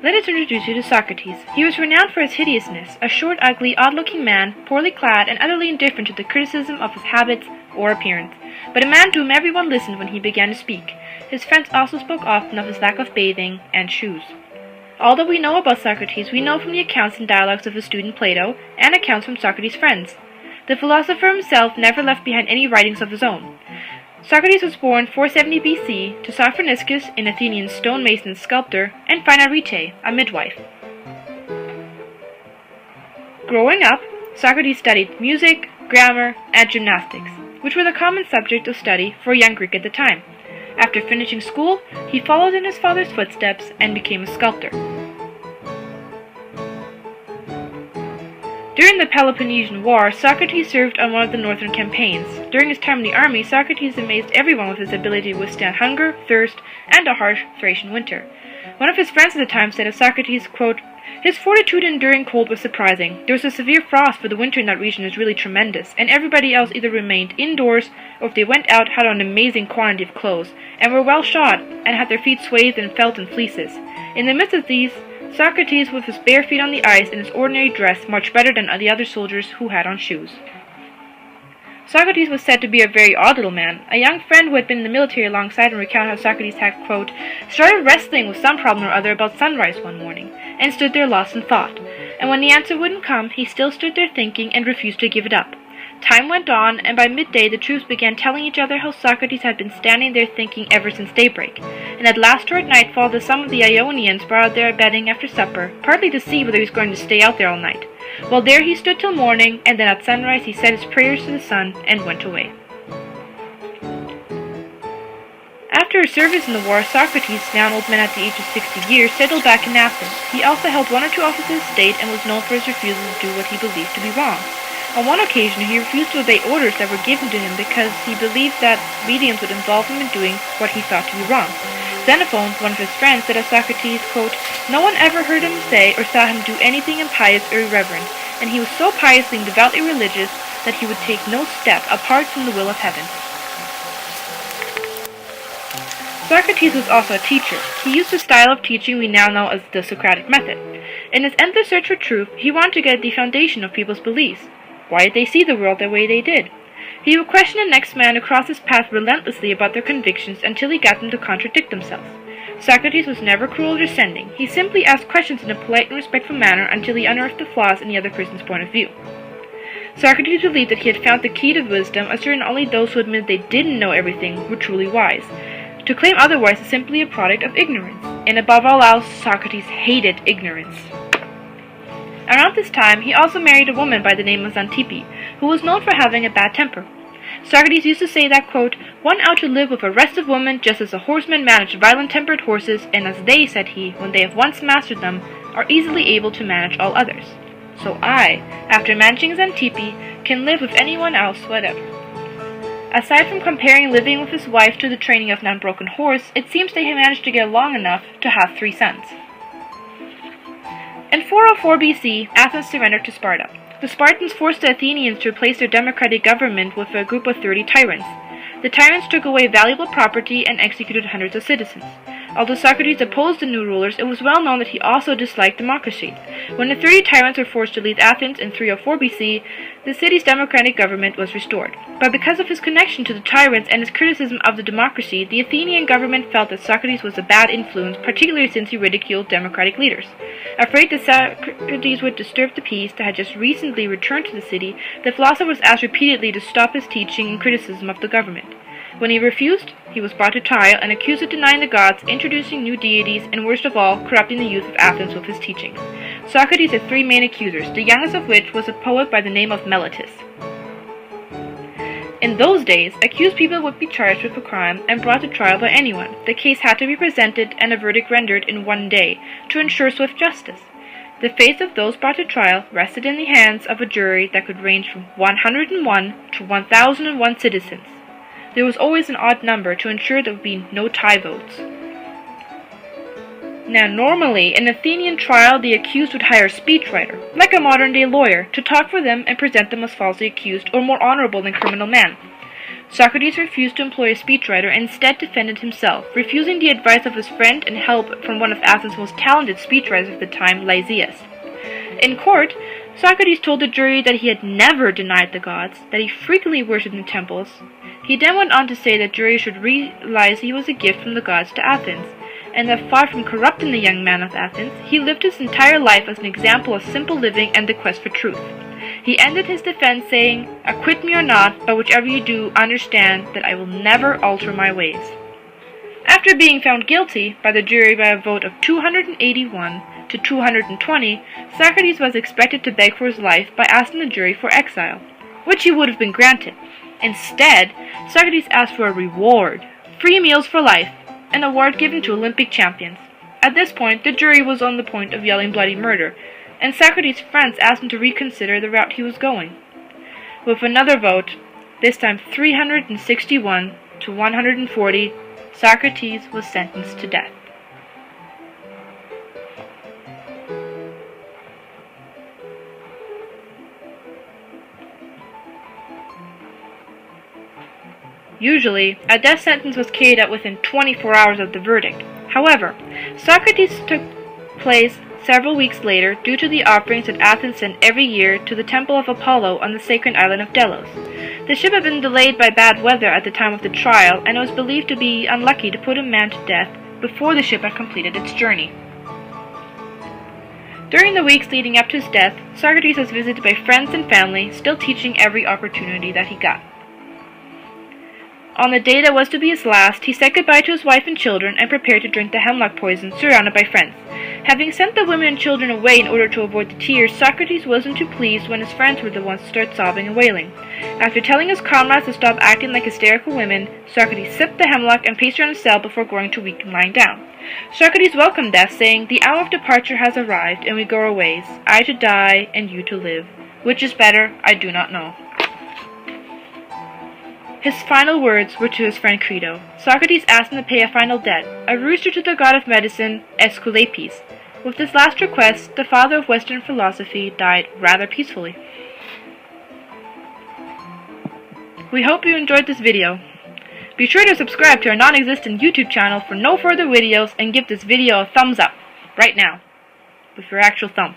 Let us introduce you to Socrates. He was renowned for his hideousness, a short, ugly, odd-looking man, poorly clad, and utterly indifferent to the criticism of his habits or appearance, but a man to whom everyone listened when he began to speak. His friends also spoke often of his lack of bathing and shoes. All that we know about Socrates we know from the accounts and dialogues of his student Plato, and accounts from Socrates' friends. The philosopher himself never left behind any writings of his own. Socrates was born 470 BC to Sophroniskes, an Athenian stonemason and sculptor, and Phainarete, a midwife. Growing up, Socrates studied music, grammar, and gymnastics, which were the common subject of study for a young Greek at the time. After finishing school, he followed in his father's footsteps and became a sculptor. During the Peloponnesian War, Socrates served on one of the northern campaigns. During his time in the army, Socrates amazed everyone with his ability to withstand hunger, thirst, and a harsh Thracian winter. One of his friends at the time said of Socrates, quote, "His fortitude in enduring cold was surprising. There was a severe frost, for the winter in that region is really tremendous, and everybody else either remained indoors, or if they went out, had on an amazing quantity of clothes, and were well shod, and had their feet swathed in felt and fleeces. In the midst of these, Socrates, with his bare feet on the ice in his ordinary dress, marched better than the other soldiers who had on shoes." Socrates was said to be a very odd little man. A young friend who had been in the military alongside him recounted how Socrates had, quote, "started wrestling with some problem or other about sunrise one morning, and stood there lost in thought. And when the answer wouldn't come, he still stood there thinking and refused to give it up. Time went on, and by midday the troops began telling each other how Socrates had been standing there thinking ever since daybreak. And at last toward nightfall some of the Ionians brought out their bedding after supper, partly to see whether he was going to stay out there all night. Well, there he stood till morning, and then at sunrise he said his prayers to the sun and went away." After his service in the war, Socrates, now an old man at the age of 60 years, settled back in Athens. He also held one or two offices of state and was known for his refusal to do what he believed to be wrong. On one occasion, he refused to obey orders that were given to him because he believed that obedience would involve him in doing what he thought to be wrong. Xenophon, one of his friends, said of Socrates, quote, "No one ever heard him say or saw him do anything impious or irreverent, and he was so piously and devoutly religious that he would take no step apart from the will of heaven." Socrates was also a teacher. He used the style of teaching we now know as the Socratic method. In his endless search for truth, he wanted to get at the foundation of people's beliefs. Why did they see the world the way they did? He would question the next man across his path relentlessly about their convictions until he got them to contradict themselves. Socrates was never cruel or descending. He simply asked questions in a polite and respectful manner until he unearthed the flaws in the other person's point of view. Socrates believed that he had found the key to wisdom, asserting only those who admitted they didn't know everything were truly wise. To claim otherwise is simply a product of ignorance, and above all else, Socrates hated ignorance. Around this time, he also married a woman by the name of Xantippe, who was known for having a bad temper. Socrates used to say that, quote, "One ought to live with a restive woman just as a horseman managed violent-tempered horses, and as they, said he, when they have once mastered them, are easily able to manage all others. So I, after managing Xantippe, can live with anyone else whatever." Aside from comparing living with his wife to the training of an unbroken horse, it seems that he managed to get along enough to have 3 sons. In 404 BC, Athens surrendered to Sparta. The Spartans forced the Athenians to replace their democratic government with a group of 30 tyrants. The tyrants took away valuable property and executed hundreds of citizens. Although Socrates opposed the new rulers, it was well known that he also disliked democracy. When the 30 tyrants were forced to leave Athens in 304 BC, the city's democratic government was restored. But because of his connection to the tyrants and his criticism of the democracy, the Athenian government felt that Socrates was a bad influence, particularly since he ridiculed democratic leaders. Afraid that Socrates would disturb the peace that had just recently returned to the city, the philosopher was asked repeatedly to stop his teaching and criticism of the government. When he refused, he was brought to trial and accused of denying the gods, introducing new deities, and worst of all, corrupting the youth of Athens with his teachings. Socrates had 3 main accusers, the youngest of which was a poet by the name of Meletus. In those days, accused people would be charged with a crime and brought to trial by anyone. The case had to be presented and a verdict rendered in 1 day to ensure swift justice. The fate of those brought to trial rested in the hands of a jury that could range from 101 to 1,001 citizens. There was always an odd number to ensure there would be no tie votes. Now, normally, in an Athenian trial, the accused would hire a speechwriter, like a modern-day lawyer, to talk for them and present them as falsely accused or more honorable than criminal men. Socrates refused to employ a speechwriter and instead defended himself, refusing the advice of his friend and help from one of Athens' most talented speechwriters of the time, Lysias. In court, Socrates told the jury that he had never denied the gods, that he frequently worshipped in temples. He then went on to say that juries should realize he was a gift from the gods to Athens, and that far from corrupting the young man of Athens, he lived his entire life as an example of simple living and the quest for truth. He ended his defense saying, "Acquit me or not, but whichever you do, understand that I will never alter my ways." After being found guilty by the jury by a vote of 281 to 220, Socrates was expected to beg for his life by asking the jury for exile, which he would have been granted. Instead, Socrates asked for a reward, free meals for life, an award given to Olympic champions. At this point, the jury was on the point of yelling bloody murder, and Socrates' friends asked him to reconsider the route he was going. With another vote, this time 361 to 140, Socrates was sentenced to death. Usually, a death sentence was carried out within 24 hours of the verdict. However, Socrates took place several weeks later due to the offerings that Athens sent every year to the temple of Apollo on the sacred island of Delos. The ship had been delayed by bad weather at the time of the trial, and it was believed to be unlucky to put a man to death before the ship had completed its journey. During the weeks leading up to his death, Socrates was visited by friends and family, still teaching every opportunity that he got. On the day that was to be his last, he said goodbye to his wife and children and prepared to drink the hemlock poison, surrounded by friends. Having sent the women and children away in order to avoid the tears, Socrates wasn't too pleased when his friends were the ones to start sobbing and wailing. After telling his comrades to stop acting like hysterical women, Socrates sipped the hemlock and paced around his cell before growing too weak and lying down. Socrates welcomed death, saying, "The hour of departure has arrived, and we go our ways, I to die and you to live. Which is better, I do not know." His final words were to his friend Crito. Socrates asked him to pay a final debt, a rooster to the god of medicine, Aesculapius. With this last request, the father of Western philosophy died rather peacefully. We hope you enjoyed this video. Be sure to subscribe to our non-existent YouTube channel for no further videos, and give this video a thumbs up, right now, with your actual thumb.